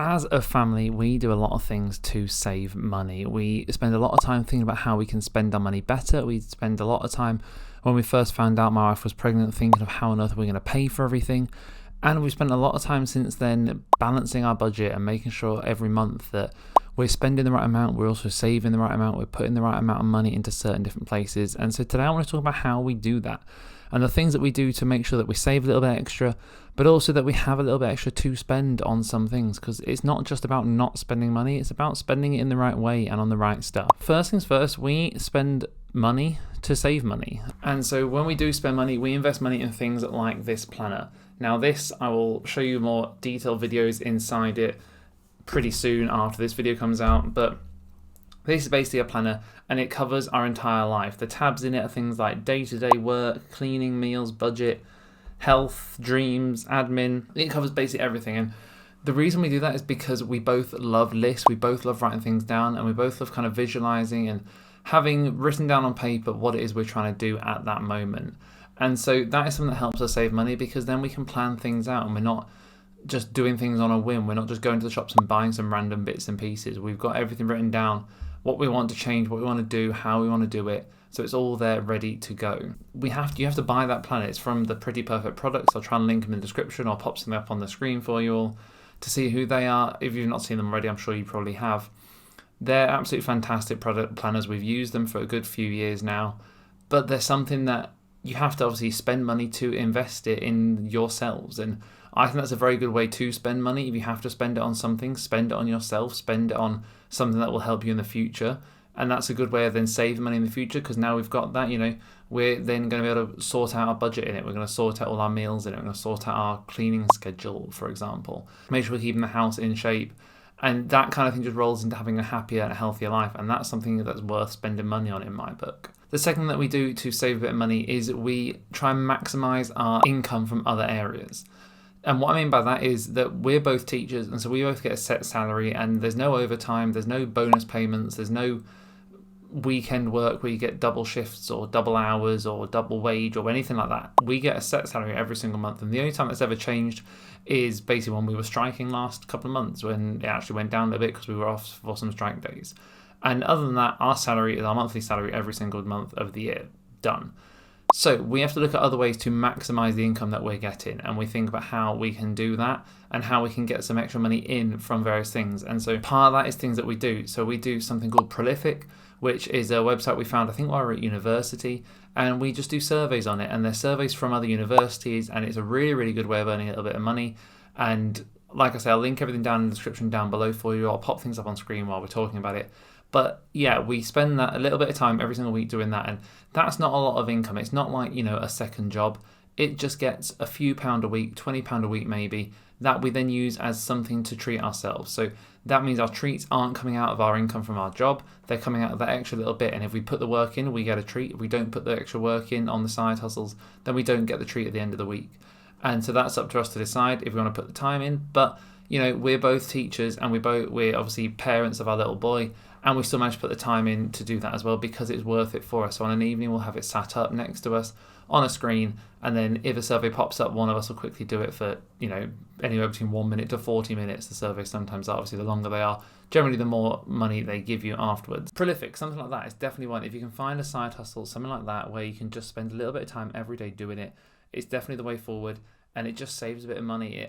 As a family, we do a lot of things to save money. We spend a lot of time thinking about how we can spend our money better. We spend a lot of time, when we first found out my wife was pregnant, thinking of how on earth we're going to pay for everything. And we've spent a lot of time since then balancing our budget and making sure every month that we're spending the right amount, we're also saving the right amount, we're putting the right amount of money into certain different places. And so today I want to talk about how we do that and the things that we do to make sure that we save a little bit extra, but also that we have a little bit extra to spend on some things, because it's not just about not spending money, it's about spending it in the right way and on the right stuff. First things first, we spend money to save money. And so when we do spend money, we invest money in things like this planner. Now this, I will show you more detailed videos inside it pretty soon after this video comes out, but this is basically a planner and it covers our entire life. The tabs in it are things like day-to-day work, cleaning, meals, budget, health, dreams, admin. It covers basically everything. And the reason we do that is because we both love lists, we both love writing things down, and we both love kind of visualizing and having written down on paper what it is we're trying to do at that moment. And so that is something that helps us save money, because then we can plan things out and we're not just doing things on a whim. We're not just going to the shops and buying some random bits and pieces. We've got everything written down, what we want to change, what we want to do, how we want to do it. So it's all there ready to go. You have to buy that planner. It's from the Pretty Perfect Products. I'll try and link them in the description or pop something up on the screen for you all to see who they are. If you've not seen them already, I'm sure you probably have. They're absolutely fantastic product planners. We've used them for a good few years now, but they're something that you have to obviously spend money to invest it in yourselves. And I think that's a very good way to spend money. If you have to spend it on something, spend it on yourself, spend it on something that will help you in the future. And that's a good way of then saving money in the future, because now we've got that, we're then going to be able to sort out our budget in it. We're going to sort out all our meals in it. We're going to sort out our cleaning schedule, for example. Make sure we're keeping the house in shape. And that kind of thing just rolls into having a happier and healthier life. And that's something that's worth spending money on in my book. The second thing that we do to save a bit of money is we try and maximize our income from other areas. And what I mean by that is that we're both teachers, and so we both get a set salary, and there's no overtime, there's no bonus payments, there's no weekend work where you get double shifts or double hours or double wage or anything like that. We get a set salary every single month, and the only time that's ever changed is basically when we were striking last couple of months, when it actually went down a bit because we were off for some strike days. And other than that, our salary is our monthly salary every single month of the year. Done. So we have to look at other ways to maximize the income that we're getting, and we think about how we can do that and how we can get some extra money in from various things. And so part of that is things that we do. So we do something called Prolific, which is a website we found, I think, while we were at university, and we just do surveys on it, and they're surveys from other universities, and it's a really, really good way of earning a little bit of money. And like I say, I'll link everything down in the description down below for you. I'll pop things up on screen while we're talking about it. But yeah, we spend that a little bit of time every single week doing that, and that's not a lot of income. It's not like, a second job. It just gets a few pound a week, £20 a week maybe, that we then use as something to treat ourselves. So that means our treats aren't coming out of our income from our job, they're coming out of that extra little bit. And if we put the work in, we get a treat. If we don't put the extra work in on the side hustles, then we don't get the treat at the end of the week. And so that's up to us to decide if we want to put the time in. But we're both teachers, and we're obviously parents of our little boy, and we still manage to put the time in to do that as well, because it's worth it for us. So on an evening, we'll have it sat up next to us on a screen, and then if a survey pops up, one of us will quickly do it for, anywhere between 1 minute to 40 minutes. The surveys sometimes are, obviously, the longer they are, generally the more money they give you afterwards. Prolific, something like that is definitely one. If you can find a side hustle, something like that, where you can just spend a little bit of time every day doing it, it's definitely the way forward, and it just saves a bit of money.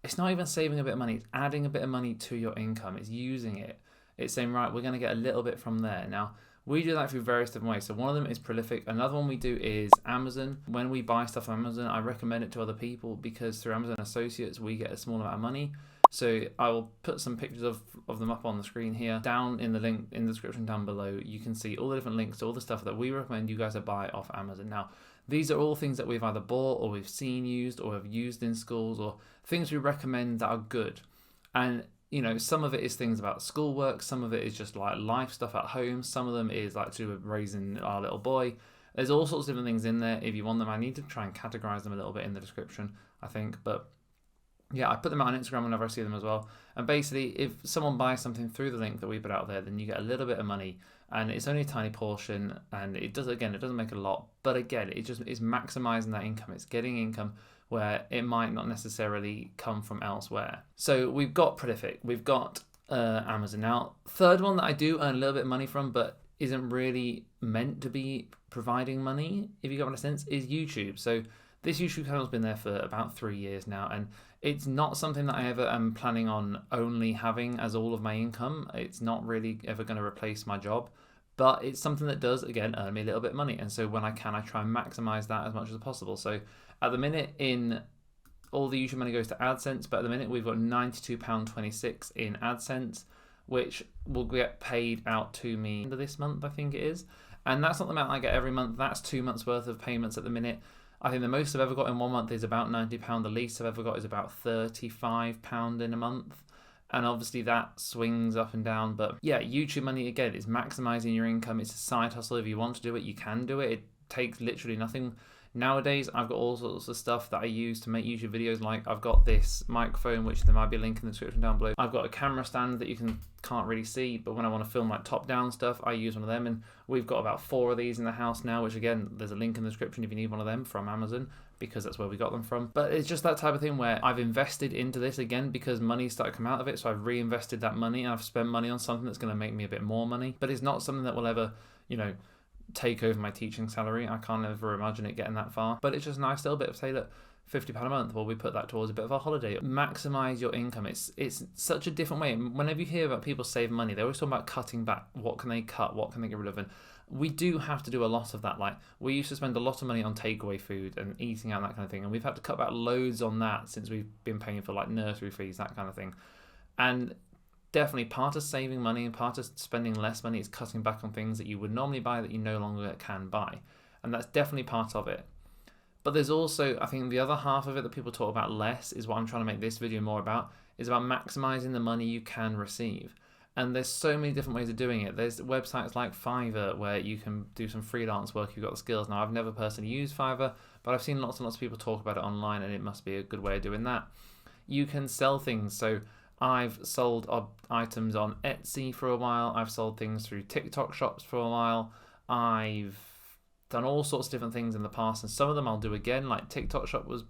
It's not even saving a bit of money, it's adding a bit of money to your income. It's using it. It's saying, right, we're going to get a little bit from there. Now, we do that through various different ways. So one of them is Prolific. Another one we do is Amazon. When we buy stuff on Amazon, I recommend it to other people, because through Amazon Associates, we get a small amount of money. So I will put some pictures of them up on the screen here. Down in the link in the description down below, you can see all the different links to all the stuff that we recommend you guys to buy off Amazon. Now, these are all things that we've either bought or we've seen used or have used in schools, or things we recommend that are good. And some of it is things about schoolwork, some of it is just like life stuff at home, some of them is like to do with raising our little boy. There's all sorts of different things in there. If you want them, I need to try and categorize them a little bit in the description, I think. But yeah, I put them out on Instagram whenever I see them as well. And basically, if someone buys something through the link that we put out there, then you get a little bit of money, and it's only a tiny portion, and it doesn't make a lot, but again, it just is maximizing that income. It's getting income where it might not necessarily come from elsewhere. So we've got Prolific, we've got Amazon. Now, third one that I do earn a little bit of money from, but isn't really meant to be providing money, if you get what I sense, is YouTube. So this YouTube channel's been there for about 3 years now, and it's not something that I ever am planning on only having as all of my income. It's not really ever going to replace my job, but it's something that does, again, earn me a little bit of money. And so when I can, I try and maximize that as much as possible. So at the minute, all the YouTube money goes to AdSense, but at the minute we've got £92.26 in AdSense, which will get paid out to me end of this month, I think it is. And that's not the amount I get every month. That's 2 months worth of payments at the minute. I think the most I've ever got in 1 month is about £90. The least I've ever got is about £35 in a month. And obviously that swings up and down. But yeah, YouTube money, again, is maximizing your income. It's a side hustle. If you want to do it, you can do it. It takes literally nothing. Nowadays, I've got all sorts of stuff that I use to make YouTube videos. Like I've got this microphone, which there might be a link in the description down below. I've got a camera stand that you can't really see, but when I want to film like top-down stuff, I use one of them. And we've got about 4 of these in the house now, which again, there's a link in the description if you need one of them from Amazon, because that's where we got them from. But it's just that type of thing where I've invested into this again because money started to come out of it. So I've reinvested that money and I've spent money on something that's going to make me a bit more money. But it's not something that will ever, take over my teaching salary. I can't ever imagine it getting that far. But it's just a nice little bit of, say, look, £50 a month. Well, we put that towards a bit of a holiday. Maximize your income. It's such a different way. Whenever you hear about people save money, they always talk about cutting back. What can they cut? What can they get rid of? And we do have to do a lot of that. Like we used to spend a lot of money on takeaway food and eating out and that kind of thing. And we've had to cut back loads on that since we've been paying for like nursery fees, that kind of thing. And definitely part of saving money and part of spending less money is cutting back on things that you would normally buy that you no longer can buy. And that's definitely part of it. But there's also, I think the other half of it that people talk about less is what I'm trying to make this video more about, is about maximizing the money you can receive. And there's so many different ways of doing it. There's websites like Fiverr where you can do some freelance work if you've got the skills. Now, I've never personally used Fiverr, but I've seen lots and lots of people talk about it online, and it must be a good way of doing that. You can sell things. So I've sold items on Etsy for a while. I've sold things through TikTok shops for a while. I've done all sorts of different things in the past, and some of them I'll do again. Like TikTok shop was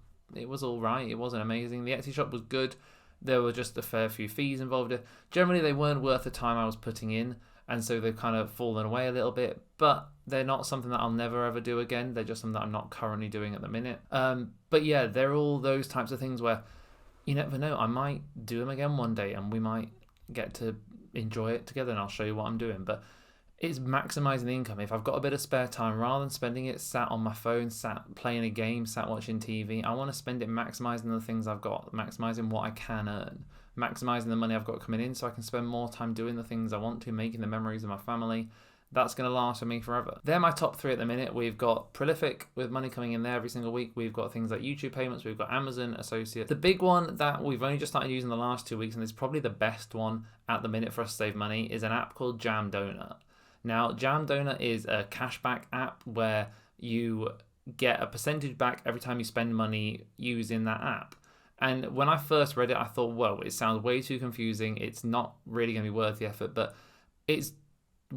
all right. It wasn't amazing. The Etsy shop was good. There were just a fair few fees involved. Generally, they weren't worth the time I was putting in, and so they've kind of fallen away a little bit. But they're not something that I'll never ever do again. They're just something that I'm not currently doing at the minute. But yeah, they're all those types of things where you never know. I might do them again one day, and we might get to enjoy it together, and I'll show you what I'm doing. But it's maximizing the income. If I've got a bit of spare time, rather than spending it sat on my phone, sat playing a game, sat watching TV, I want to spend it maximizing the things I've got, maximizing what I can earn, maximizing the money I've got coming in so I can spend more time doing the things I want to, making the memories of my family. That's going to last for me forever. They're my top 3 at the minute. We've got Prolific with money coming in there every single week. We've got things like YouTube payments. We've got Amazon Associates. The big one that we've only just started using the last 2 weeks, and it's probably the best one at the minute for us to save money, is an app called Jam Donut. Now, Jam Donut is a cashback app where you get a percentage back every time you spend money using that app. And when I first read it, I thought, whoa, it sounds way too confusing. It's not really going to be worth the effort, but it's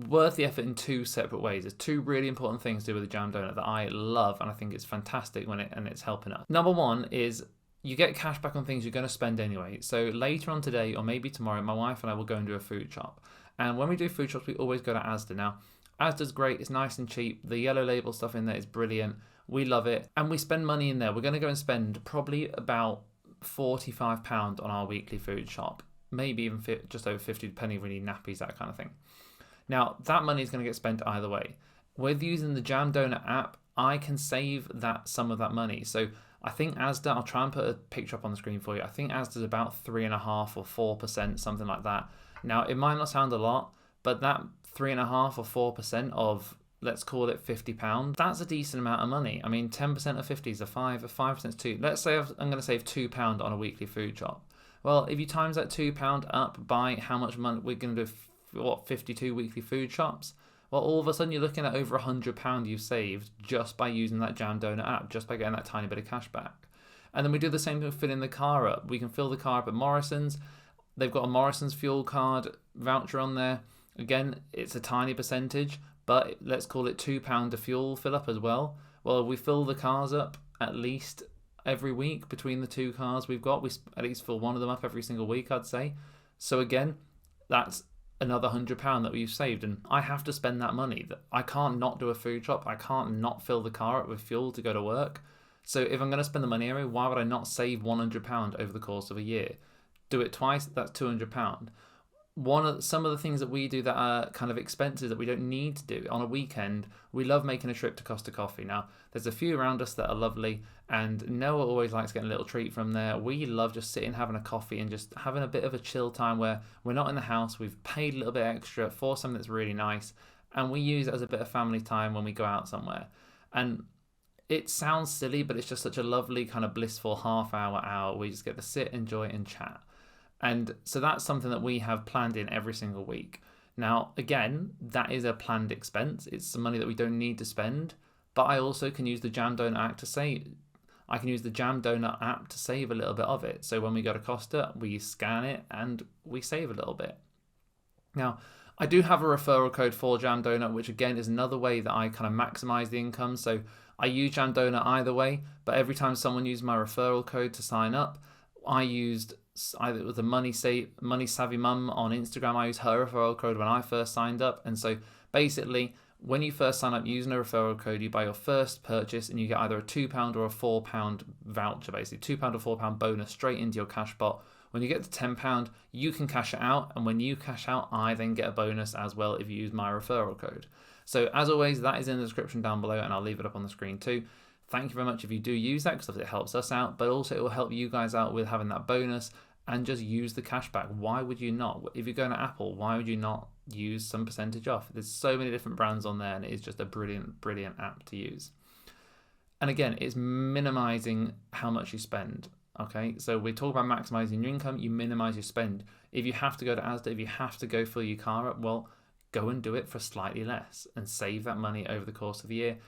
worth the effort in 2 separate ways. There's 2 really important things to do with the Jam Donut that I love, and I think it's fantastic and it's helping us. Number 1 is you get cash back on things you're going to spend anyway. So later on today, or maybe tomorrow, my wife and I will go and do a food shop. And when we do food shops, we always go to Asda. Now, Asda's great. It's nice and cheap. The yellow label stuff in there is brilliant. We love it. And we spend money in there. We're going to go and spend probably about £45 on our weekly food shop. Maybe even just over 50, depending if we need nappies, that kind of thing. Now, that money is going to get spent either way. With using the Jam Donut app, I can save some of that money. So I think Asda, I'll try and put a picture up on the screen for you. I think Asda's about 3.5% or 4%, something like that. Now, it might not sound a lot, but that 3.5% or 4% of, let's call it £50, that's a decent amount of money. I mean, 10% of 50 is a 5, 5% is 2. Let's say I'm going to save £2 on a weekly food shop. Well, if you times that £2 up by how much money we're going to do, 52 weekly food shops? Well, all of a sudden you're looking at over £100 you've saved just by using that Jam Donut app, just by getting that tiny bit of cash back. And then we do the same thing with filling the car up. We can fill the car up at Morrison's. They've got a Morrison's fuel card voucher on there. Again, it's a tiny percentage, but let's call it £2 to fuel fill up as well. Well, we fill the cars up at least every week between the two cars we've got. We at least fill one of them up every single week, I'd say. So again, that's another £100 that we've saved, and I have to spend that money. I can't not do a food shop. I can't not fill the car up with fuel to go to work. So if I'm going to spend the money anyway, why would I not save £100 over the course of a year? Do it twice, that's £200. Some of the things that we do that are kind of expenses that we don't need to do on a weekend, we love making a trip to Costa Coffee. Now, there's a few around us that are lovely, and Noah always likes getting a little treat from there. We love just sitting, having a coffee, and just having a bit of a chill time where we're not in the house, we've paid a little bit extra for something that's really nice, and we use it as a bit of family time when we go out somewhere. And it sounds silly, but it's just such a lovely kind of blissful half hour out. We just get to sit, enjoy, and chat. And so that's something that we have planned in every single week. Now, again, that is a planned expense. It's some money that we don't need to spend. But I also can use the Jam Donut app to save. I can use the Jam Donut app to save a little bit of it. So when we go to Costa, we scan it and we save a little bit. Now, I do have a referral code for Jam Donut, which again is another way that I kind of maximize the income. So I use Jam Donut either way, but every time someone used my referral code to sign up, I used either with the Money Savvy Mum on Instagram. I used her referral code when I first signed up. And so basically, when you first sign up using a referral code, you buy your first purchase and you get either a £2 or a £4 voucher, basically £2 or £4 bonus straight into your cash pot. When you get to £10, you can cash it out. And when you cash out, I then get a bonus as well if you use my referral code. So as always, that is in the description down below, and I'll leave it up on the screen too. Thank you very much if you do use that, because it helps us out, but also it will help you guys out with having that bonus, and just use the cash back. Why would you not? If you're going to Apple, why would you not use some percentage off? There's so many different brands on there, and it is just a brilliant app to use. And again, it's minimizing how much you spend. Okay, so we talk about maximizing your income, you minimize your spend. If you have to go to Asda, if you have to go fill your car up, well, go and do it for slightly less and save that money over the course of the year.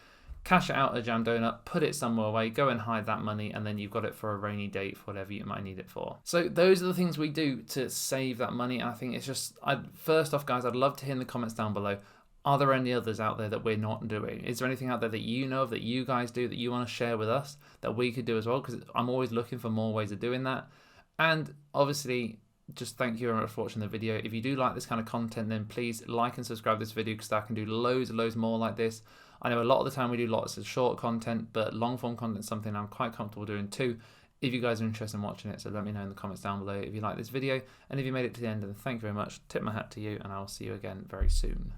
Cash it out at Jam Donut, put it somewhere away, go and hide that money, and then you've got it for a rainy day for whatever you might need it for. So those are the things we do to save that money. And I think it's just, first off, guys, I'd love to hear in the comments down below, are there any others out there that we're not doing? Is there anything out there that you know of, that you guys do, that you want to share with us, that we could do as well? Because I'm always looking for more ways of doing that. And obviously, just thank you very much for watching the video. If you do like this kind of content, then please like and subscribe to this video, because I can do loads and loads more like this. I know a lot of the time we do lots of short content, but long form content is something I'm quite comfortable doing too, if you guys are interested in watching it. So let me know in the comments down below if you like this video, and if you made it to the end, then thank you very much. Tip my hat to you, and I will see you again very soon.